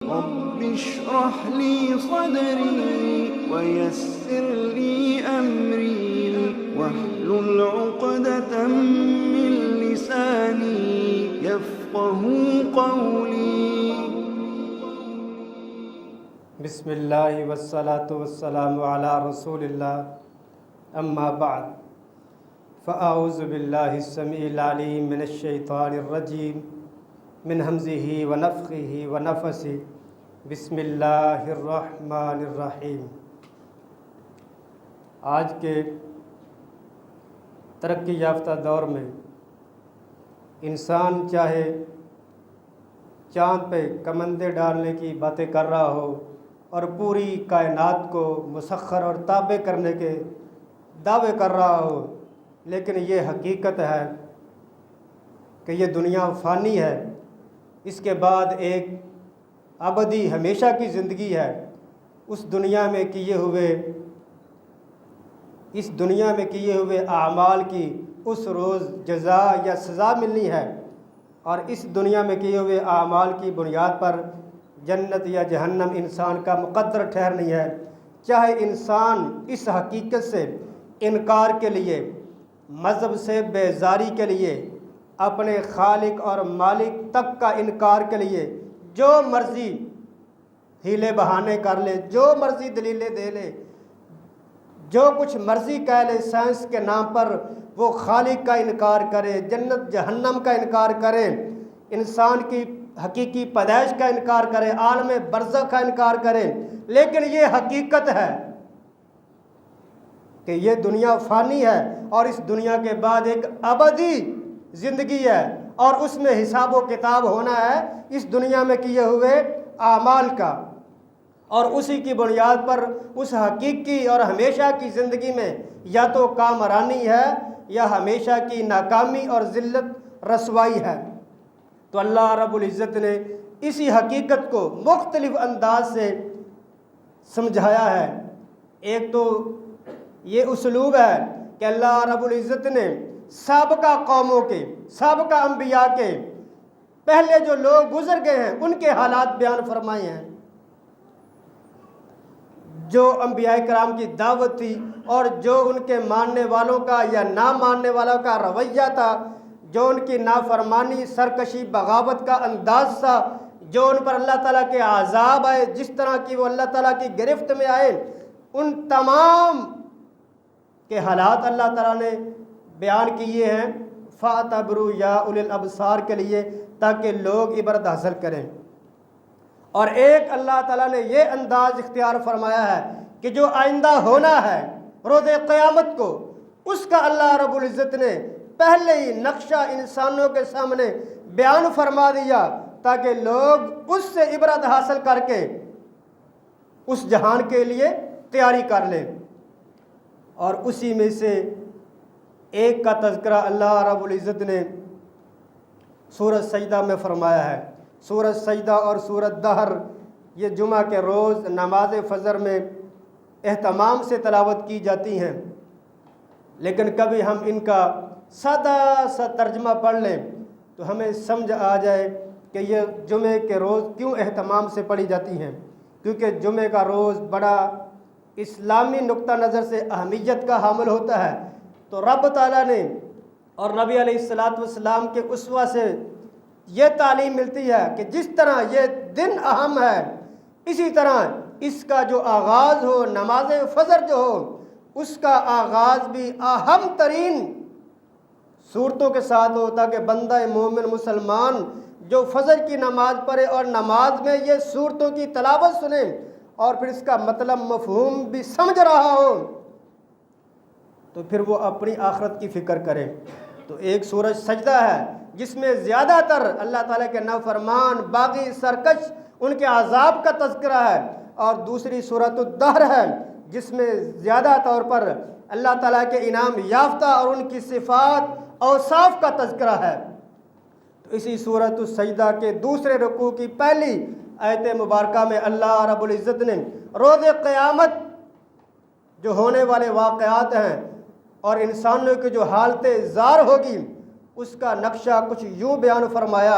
رب اشرح لي صدري ويسر لي أمري واحلل عقدة من لساني يفقه قولي. بسم اللہ والصلاة والسلام علی رسول اللہ اما بعد فاعوذ باللہ السمیع العلیم من الشیطان الرجیم من ہمزہ ونفخہ ونفثہ بسم اللہ الرحمن الرحیم. آج کے ترقی یافتہ دور میں انسان چاہے چاند پہ کمندیں ڈالنے کی باتیں کر رہا ہو اور پوری کائنات کو مسخر اور تابع کرنے کے دعوے کر رہا ہو، لیکن یہ حقیقت ہے کہ یہ دنیا فانی ہے. اس کے بعد ایک ابدی ہمیشہ کی زندگی ہے. اس دنیا میں کیے ہوئے اعمال کی اس روز جزا یا سزا ملنی ہے، اور اس دنیا میں کیے ہوئے اعمال کی بنیاد پر جنت یا جہنم انسان کا مقدر ٹھہرنی ہے. چاہے انسان اس حقیقت سے انکار کے لیے، مذہب سے بیزاری کے لیے، اپنے خالق اور مالک تک کا انکار کے لیے جو مرضی ہیلے بہانے کر لے، جو مرضی دلیلیں دے لے، جو کچھ مرضی کہہ لے، سائنس کے نام پر وہ خالق کا انکار کرے، جنت جہنم کا انکار کرے، انسان کی حقیقی پیدائش کا انکار کرے، عالم برزخ کا انکار کرے، لیکن یہ حقیقت ہے کہ یہ دنیا فانی ہے اور اس دنیا کے بعد ایک ابدی زندگی ہے، اور اس میں حساب و کتاب ہونا ہے اس دنیا میں کیے ہوئے اعمال کا. اور اسی کی بنیاد پر اس حقیقی اور ہمیشہ کی زندگی میں یا تو کامرانی ہے یا ہمیشہ کی ناکامی اور ذلت رسوائی ہے. تو اللہ رب العزت نے اسی حقیقت کو مختلف انداز سے سمجھایا ہے. ایک تو یہ اسلوب ہے کہ اللہ رب العزت نے سابقہ قوموں کے، سابقہ انبیاء کے، پہلے جو لوگ گزر گئے ہیں ان کے حالات بیان فرمائے ہیں. جو انبیاء کرام کی دعوت تھی اور جو ان کے ماننے والوں کا یا نہ ماننے والوں کا رویہ تھا، جو ان کی نافرمانی، سرکشی، بغاوت کا انداز تھا، جو ان پر اللہ تعالیٰ کے عذاب آئے، جس طرح کی وہ اللہ تعالیٰ کی گرفت میں آئے، ان تمام کے حالات اللہ تعالیٰ نے بیان کیے ہیں فَاعْتَبِرُوا یا اُولِي الْأَبْصَارِ کے لیے، تاکہ لوگ عبرت حاصل کریں. اور ایک اللہ تعالیٰ نے یہ انداز اختیار فرمایا ہے کہ جو آئندہ ہونا ہے روز قیامت کو، اس کا اللہ رب العزت نے پہلے ہی نقشہ انسانوں کے سامنے بیان فرما دیا، تاکہ لوگ اس سے عبرت حاصل کر کے اس جہان کے لیے تیاری کر لیں. اور اسی میں سے ایک کا تذکرہ اللہ رب العزت نے سورۃ سجدہ میں فرمایا ہے. سورۃ سجدہ اور سورۃ دہر یہ جمعہ کے روز نماز فجر میں اہتمام سے تلاوت کی جاتی ہیں، لیکن کبھی ہم ان کا سادہ سا ترجمہ پڑھ لیں تو ہمیں سمجھ آ جائے کہ یہ جمعے کے روز کیوں اہتمام سے پڑھی جاتی ہیں. کیونکہ جمعے کا روز بڑا اسلامی نقطہ نظر سے اہمیت کا حامل ہوتا ہے. تو رب تعالیٰ نے اور نبی علیہ السلام کے اسوہ سے یہ تعلیم ملتی ہے کہ جس طرح یہ دن اہم ہے، اسی طرح اس کا جو آغاز ہو، نماز فجر جو ہو، اس کا آغاز بھی اہم ترین صورتوں کے ساتھ ہو، تاکہ بندہ مومن مسلمان جو فجر کی نماز پڑھے اور نماز میں یہ صورتوں کی تلاوت سنے اور پھر اس کا مطلب مفہوم بھی سمجھ رہا ہو، تو پھر وہ اپنی آخرت کی فکر کرے. تو ایک سورۃ سجدہ ہے جس میں زیادہ تر اللہ تعالیٰ کے نافرمان، باغی، سرکش، ان کے عذاب کا تذکرہ ہے، اور دوسری سورۃ الدہر ہے جس میں زیادہ طور پر اللہ تعالیٰ کے انعام یافتہ اور ان کی صفات اوصاف کا تذکرہ ہے. تو اسی سورۃ السجدہ کے دوسرے رکوع کی پہلی آیت مبارکہ میں اللہ رب العزت نے روز قیامت جو ہونے والے واقعات ہیں اور انسانوں کی جو حالت زار ہوگی اس کا نقشہ کچھ یوں بیان فرمایا.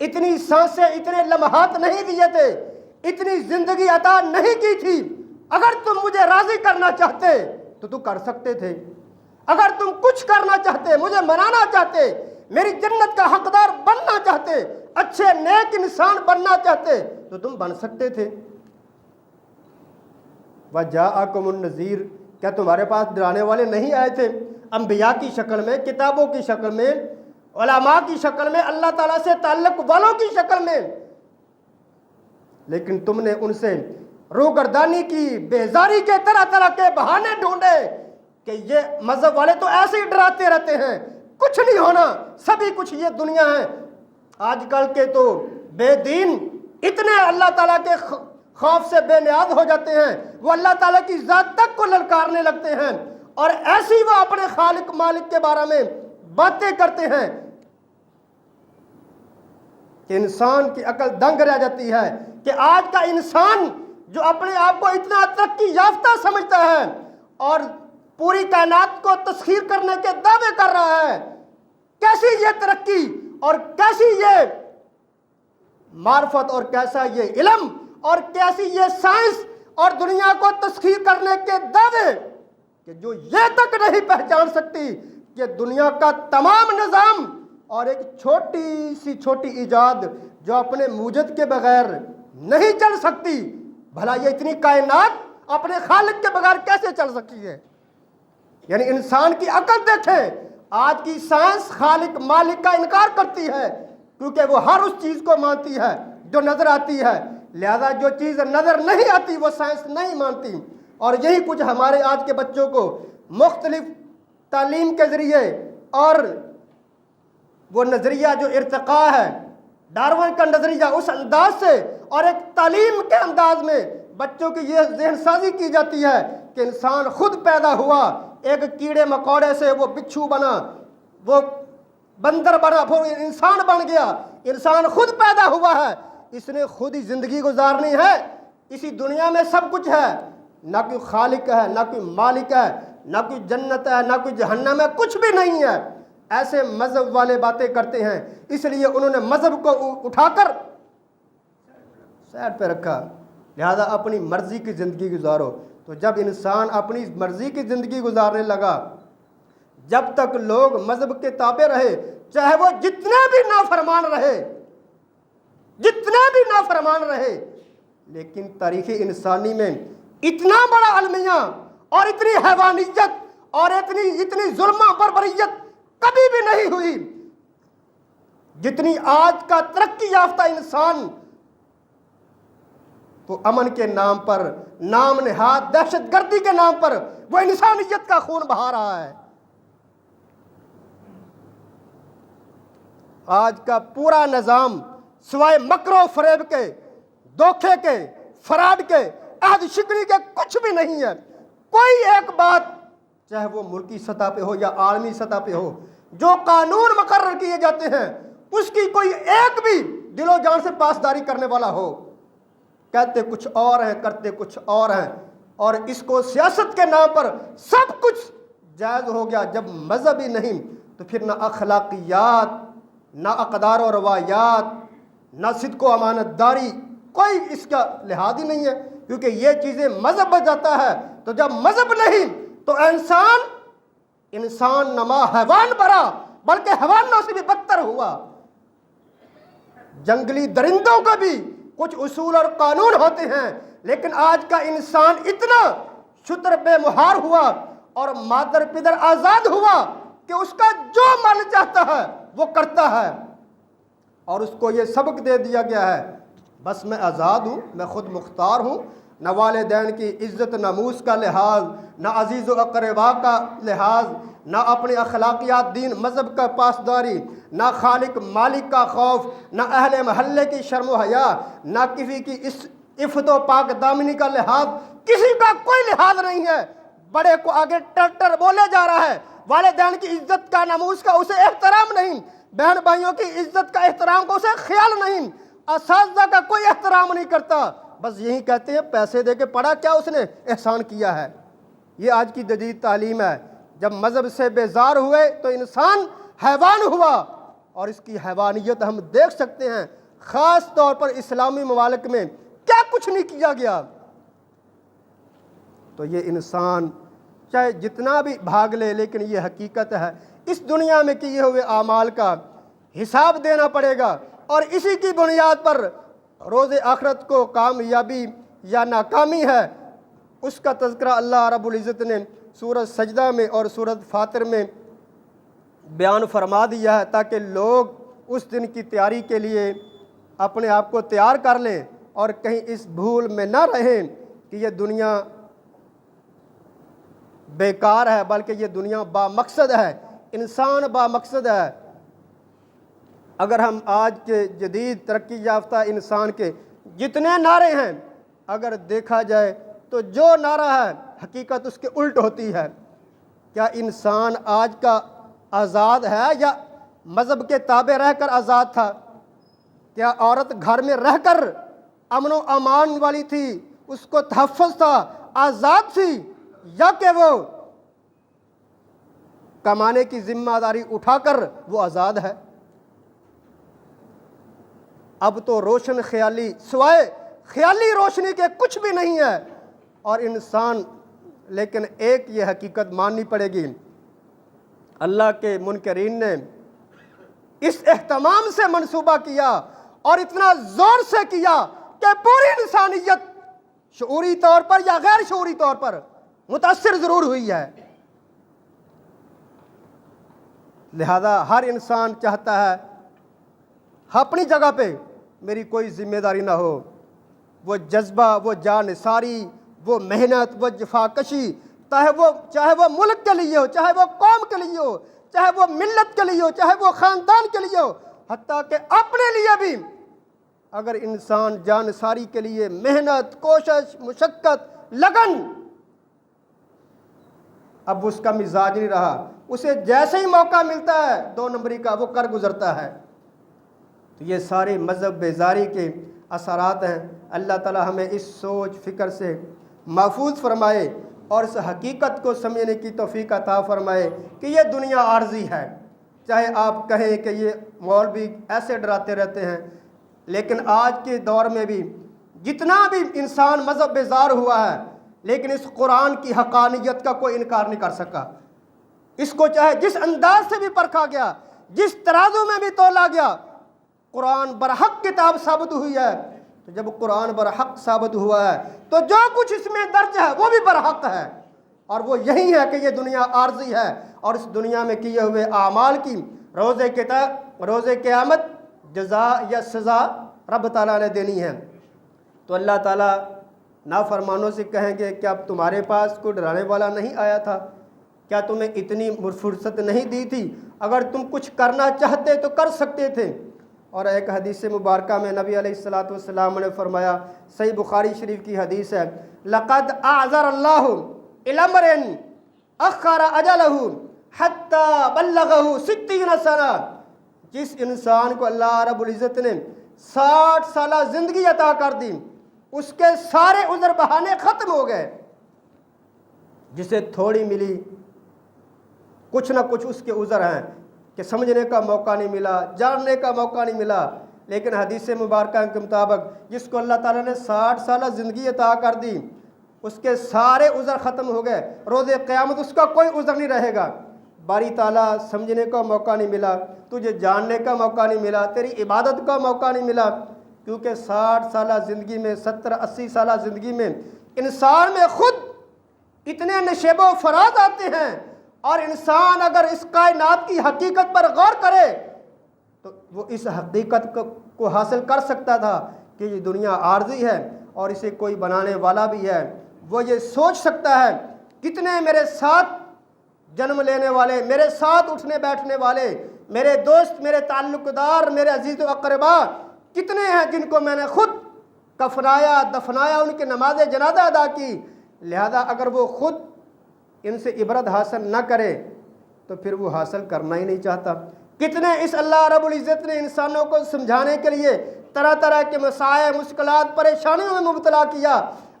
اتنی سانسیں، اتنے لمحات نہیں دیے تھے، اتنی زندگی عطا نہیں کی تھی۔ اگر تم مجھے راضی کرنا چاہتے تو تم کر سکتے تھے، اگر تم کچھ کرنا چاہتے، مجھے منانا چاہتے، میری جنت کا حقدار بننا چاہتے، اچھے نیک انسان بننا چاہتے تو تم بن سکتے تھے۔ وَجَاءَكُمُ النَّذِيرُ، کیا تمہارے پاس ڈرانے والے نہیں آئے تھے؟ انبیاء کی شکل میں، کتابوں کی شکل میں، علماء کی شکل میں، اللہ تعالیٰ سے تعلق والوں کی شکل میں، لیکن تم نے ان سے روگردانی کی، بیزاری کے طرح طرح کے بہانے ڈھونڈے کہ یہ مذہب والے تو ایسے ہی ڈراتے رہتے ہیں، کچھ نہیں ہونا، سبھی کچھ یہ دنیا ہے۔ آج کل کے تو بے دین اتنے اللہ تعالیٰ کے خوف سے بے نیاز ہو جاتے ہیں، وہ اللہ تعالیٰ کی ذات تک کو للکارنے لگتے ہیں، اور ایسی وہ اپنے خالق مالک کے بارے میں باتیں کرتے ہیں کہ انسان کی عقل دنگ رہ جاتی ہے کہ آج کا انسان جو اپنے آپ کو اتنا ترقی یافتہ سمجھتا ہے اور پوری کائنات کو تسخیر کرنے کے دعوے کر رہا ہے، کیسی یہ ترقی اور کیسی یہ معرفت اور کیسا یہ علم اور کیسی یہ سائنس اور دنیا کو تسخیر کرنے کے دعوے کہ جو یہ تک نہیں پہچان سکتی کہ دنیا کا تمام نظام اور ایک چھوٹی ایجاد جو اپنے موجد کے بغیر نہیں چل سکتی، بھلا یہ اتنی کائنات اپنے خالق کے بغیر کیسے چل سکتی ہے؟ یعنی انسان کی عقل دیکھیں، آج کی سائنس خالق مالک کا انکار کرتی ہے کیونکہ وہ ہر اس چیز کو مانتی ہے جو نظر آتی ہے، لہذا جو چیز نظر نہیں آتی وہ سائنس نہیں مانتی۔ اور یہی کچھ ہمارے آج کے بچوں کو مختلف تعلیم کے ذریعے اور وہ نظریہ جو ارتقاء ہے، ڈارون کا نظریہ، اس انداز سے اور ایک تعلیم کے انداز میں بچوں کی یہ ذہن سازی کی جاتی ہے کہ انسان خود پیدا ہوا، ایک کیڑے مکوڑے سے وہ بچھو بنا، وہ بندر بنا، پھر انسان بن گیا۔ انسان خود پیدا ہوا ہے، اس نے خود ہی زندگی گزارنی ہے، اسی دنیا میں سب کچھ ہے، نہ کوئی خالق ہے، نہ کوئی مالک ہے، نہ کوئی جنت ہے، نہ کوئی جہنم ہے، کچھ بھی نہیں ہے۔ ایسے مذہب والے باتیں کرتے ہیں، اس لیے انہوں نے مذہب کو اٹھا کر سائڈ پہ رکھا، لہذا اپنی مرضی کی زندگی گزارو۔ تو جب انسان اپنی مرضی کی زندگی گزارنے لگا، جب تک لوگ مذہب کے تابع رہے، چاہے وہ جتنے بھی نافرمان رہے، لیکن تاریخ انسانی میں اتنا بڑا المیہ اور اتنی حیوانیت اور اتنی ظلم و بربریت کبھی بھی نہیں ہوئی جتنی آج کا ترقی یافتہ انسان تو امن کے نام پر، نام نہاد دہشت گردی کے نام پر وہ انسانیت کا خون بہا رہا ہے۔ آج کا پورا نظام سوائے مکر و فریب کے، دھوکے کے، فراڈ کے، عہد شکنی کے کچھ بھی نہیں ہے۔ کوئی ایک بات، چاہے وہ ملکی سطح پہ ہو یا عالمی سطح پہ ہو، جو قانون مقرر کیے جاتے ہیں اس کی کوئی ایک بھی دل و جان سے پاسداری کرنے والا ہو، کہتے کچھ اور ہیں، کرتے کچھ اور ہیں، اور اس کو سیاست کے نام پر سب کچھ جائز ہو گیا۔ جب مذہب ہی نہیں تو پھر نہ اخلاقیات، نہ اقدار و روایات، نہ صدق و امانت داری، کوئی اس کا لحاظ ہی نہیں ہے، کیونکہ یہ چیزیں مذہب بن جاتا ہے۔ تو جب مذہب نہیں تو انسان نما حیوان بنا، بلکہ حیوانوں سے بھی بدتر ہوا۔ جنگلی درندوں کا بھی کچھ اصول اور قانون ہوتے ہیں، لیکن آج کا انسان اتنا شتر بے مہار ہوا اور مادر پدر آزاد ہوا کہ اس کا جو من چاہتا ہے وہ کرتا ہے، اور اس کو یہ سبق دے دیا گیا ہے بس میں آزاد ہوں، میں خود مختار ہوں، نہ والدین کی عزت ناموس کا لحاظ، نہ عزیز و اقربا کا لحاظ، نہ اپنے اخلاقیات دین مذہب کا پاسداری، نہ خالق مالک کا خوف، نہ اہل محلے کی شرم و حیا، نہ کسی کی عفت و پاک دامنی کا لحاظ، کسی کا کوئی لحاظ نہیں ہے۔ بڑے کو آگے ٹرٹر بولے جا رہا ہے، والدین کی عزت کا ناموس کا اسے احترام نہیں، بہن بھائیوں کی عزت کا احترام کا اسے خیال نہیں، اساتذہ کا کوئی احترام نہیں کرتا، بس یہی کہتے ہیں پیسے دے کے پڑھا، کیا اس نے احسان کیا ہے؟ یہ آج کی جدید تعلیم ہے۔ جب مذہب سے بیزار ہوئے تو انسان حیوان ہوا، اور اس کی حیوانیت ہم دیکھ سکتے ہیں، خاص طور پر اسلامی ممالک میں کیا کچھ نہیں کیا گیا۔ تو یہ انسان چاہے جتنا بھی بھاگ لے، لیکن یہ حقیقت ہے، اس دنیا میں کیے ہوئے اعمال کا حساب دینا پڑے گا، اور اسی کی بنیاد پر روز آخرت کو کامیابی یا ناکامی ہے، اس کا تذکرہ اللہ رب العزت نے سورۃ سجدہ میں اور سورۃ فاطر میں بیان فرما دیا ہے، تاکہ لوگ اس دن کی تیاری کے لیے اپنے آپ کو تیار کر لیں اور کہیں اس بھول میں نہ رہیں کہ یہ دنیا بیکار ہے، بلکہ یہ دنیا با مقصد ہے، انسان با مقصد ہے۔ اگر ہم آج کے جدید ترقی یافتہ انسان کے جتنے نعرے ہیں اگر دیکھا جائے تو جو نعرہ ہے حقیقت اس کے الٹ ہوتی ہے۔ کیا انسان آج کا آزاد ہے یا مذہب کے تابع رہ کر آزاد تھا؟ کیا عورت گھر میں رہ کر امن و امان والی تھی، اس کو تحفظ تھا، آزاد تھی، یا کہ وہ کمانے کی ذمہ داری اٹھا کر وہ آزاد ہے؟ اب تو روشن خیالی سوائے خیالی روشنی کے کچھ بھی نہیں ہے، اور انسان لیکن ایک یہ حقیقت ماننی پڑے گی، اللہ کے منکرین نے اس اہتمام سے منصوبہ کیا اور اتنا زور سے کیا کہ پوری انسانیت شعوری طور پر یا غیر شعوری طور پر متاثر ضرور ہوئی ہے۔ لہذا ہر انسان چاہتا ہے اپنی جگہ پہ میری کوئی ذمہ داری نہ ہو، وہ جذبہ، وہ جانثاری، وہ محنت، وہ جفاکشی، چاہے وہ ملک کے لیے ہو، چاہے وہ قوم کے لیے ہو، چاہے وہ ملت کے لیے ہو، چاہے وہ خاندان کے لیے ہو، حتیٰ کہ اپنے لیے بھی اگر انسان جانثاری کے لیے محنت، کوشش، مشقت، لگن، اب اس کا مزاج نہیں رہا، اسے جیسے ہی موقع ملتا ہے 2 نمبری کا وہ کر گزرتا ہے۔ تو یہ سارے مذہب بیزاری کے اثرات ہیں۔ اللہ تعالی ہمیں اس سوچ فکر سے محفوظ فرمائے اور اس حقیقت کو سمجھنے کی توفیق عطا فرمائے کہ یہ دنیا عارضی ہے۔ چاہے آپ کہیں کہ یہ مولوی ایسے ڈراتے رہتے ہیں، لیکن آج کے دور میں بھی جتنا بھی انسان مذہب بیزار ہوا ہے، لیکن اس قرآن کی حقانیت کا کوئی انکار نہیں کر سکا۔ اس کو چاہے جس انداز سے بھی پرکھا گیا، جس ترازو میں بھی تولا گیا، قرآن برحق کتاب ثابت ہوئی ہے۔ تو جب قرآن برحق ثابت ہوا ہے تو جو کچھ اس میں درج ہے وہ بھی برحق ہے، اور وہ یہی ہے کہ یہ دنیا عارضی ہے، اور اس دنیا میں کیے ہوئے اعمال کی روز قیامت جزا یا سزا رب تعالیٰ نے دینی ہے۔ تو اللہ تعالیٰ نافرمانوں سے کہیں گے کہ اب تمہارے پاس کوئی ڈرانے والا نہیں آیا تھا؟ کیا تمہیں اتنی فرصت نہیں دی تھی؟ اگر تم کچھ کرنا چاہتے تو کر سکتے تھے۔ اور ایک حدیث مبارکہ میں نبی علیہ الصلوۃ والسلام نے فرمایا، صحیح بخاری شریف کی حدیث ہے، لقد اعذر اللہ الی امرئ اخر اجلہ حتی بلغہ 60 سنہ۔ جس انسان کو اللہ رب العزت نے 60 سالہ زندگی عطا کر دی، اس کے سارے عذر بہانے ختم ہو گئے۔ جسے تھوڑی ملی، کچھ نہ کچھ اس کے عذر ہیں کہ سمجھنے کا موقع نہیں ملا، جاننے کا موقع نہیں ملا، لیکن حدیث مبارکہ کے مطابق جس کو اللہ تعالیٰ نے 60 سالہ زندگی عطا کر دی، اس کے سارے عذر ختم ہو گئے، روز قیامت اس کا کوئی عذر نہیں رہے گا۔ باری تعالیٰ سمجھنے کا موقع نہیں ملا، تجھے جاننے کا موقع نہیں ملا، تیری عبادت کا موقع نہیں ملا، کیونکہ 60 سالہ زندگی میں، 70-80 سالہ زندگی میں انسان میں خود اتنے نشیب و فراز آتے ہیں، اور انسان اگر اس کائنات کی حقیقت پر غور کرے تو وہ اس حقیقت کو حاصل کر سکتا تھا کہ یہ دنیا عارضی ہے اور اسے کوئی بنانے والا بھی ہے۔ وہ یہ سوچ سکتا ہے کتنے میرے ساتھ جنم لینے والے، میرے ساتھ اٹھنے بیٹھنے والے، میرے دوست، میرے تعلق دار، میرے عزیز و اقربا کتنے ہیں جن کو میں نے خود کفنایا، دفنایا، ان کی نماز جنازہ ادا کی۔ لہذا اگر وہ خود ان سے عبرت حاصل نہ کرے تو پھر وہ حاصل کرنا ہی نہیں چاہتا۔ کتنے اس اللہ رب العزت نے انسانوں کو سمجھانے کے لیے طرح طرح کے مسائل، مشکلات، پریشانیوں میں مبتلا کیا۔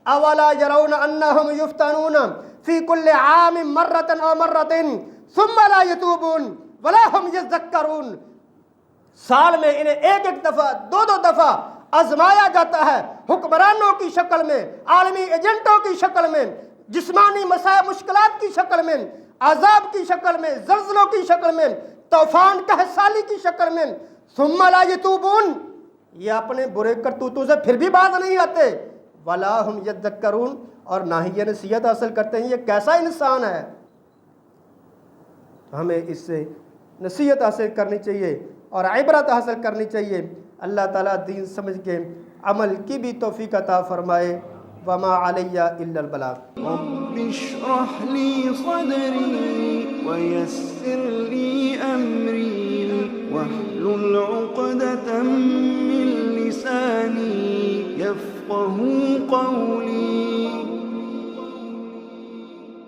اولا یرون انہم یفتنون فی کل عام مرۃ او مرۃ ثم لا یتوبون ولا هم یذکرون۔ سال میں انہیں ایک ایک دفعہ دو دو دفعہ آزمایا جاتا ہے، حکمرانوں کی شکل میں، عالمی ایجنٹوں کی شکل میں، جسمانی مسائل مشکلات کی شکل میں، عذاب کی شکل میں، زلزلوں کی شکل میں، طوفان قحط سالی کی شکل میں، ثم لا یتوبون، یہ اپنے برے کرتوتوں سے پھر بھی باز نہیں آتے، ولا ہم یذکرون، اور نہ ہی یہ نصیحت حاصل کرتے ہیں۔ یہ کیسا انسان ہے؟ ہمیں اس سے نصیحت حاصل کرنی چاہیے اور عبرت حاصل کرنی چاہیے۔ اللہ تعالیٰ دین سمجھ کے عمل کی بھی توفیق عطا فرمائے۔ وما علی الا البلاغ۔ رب اشرح لي صدري ويسر لي أمري واحلل عقدة من لساني يفقه قولي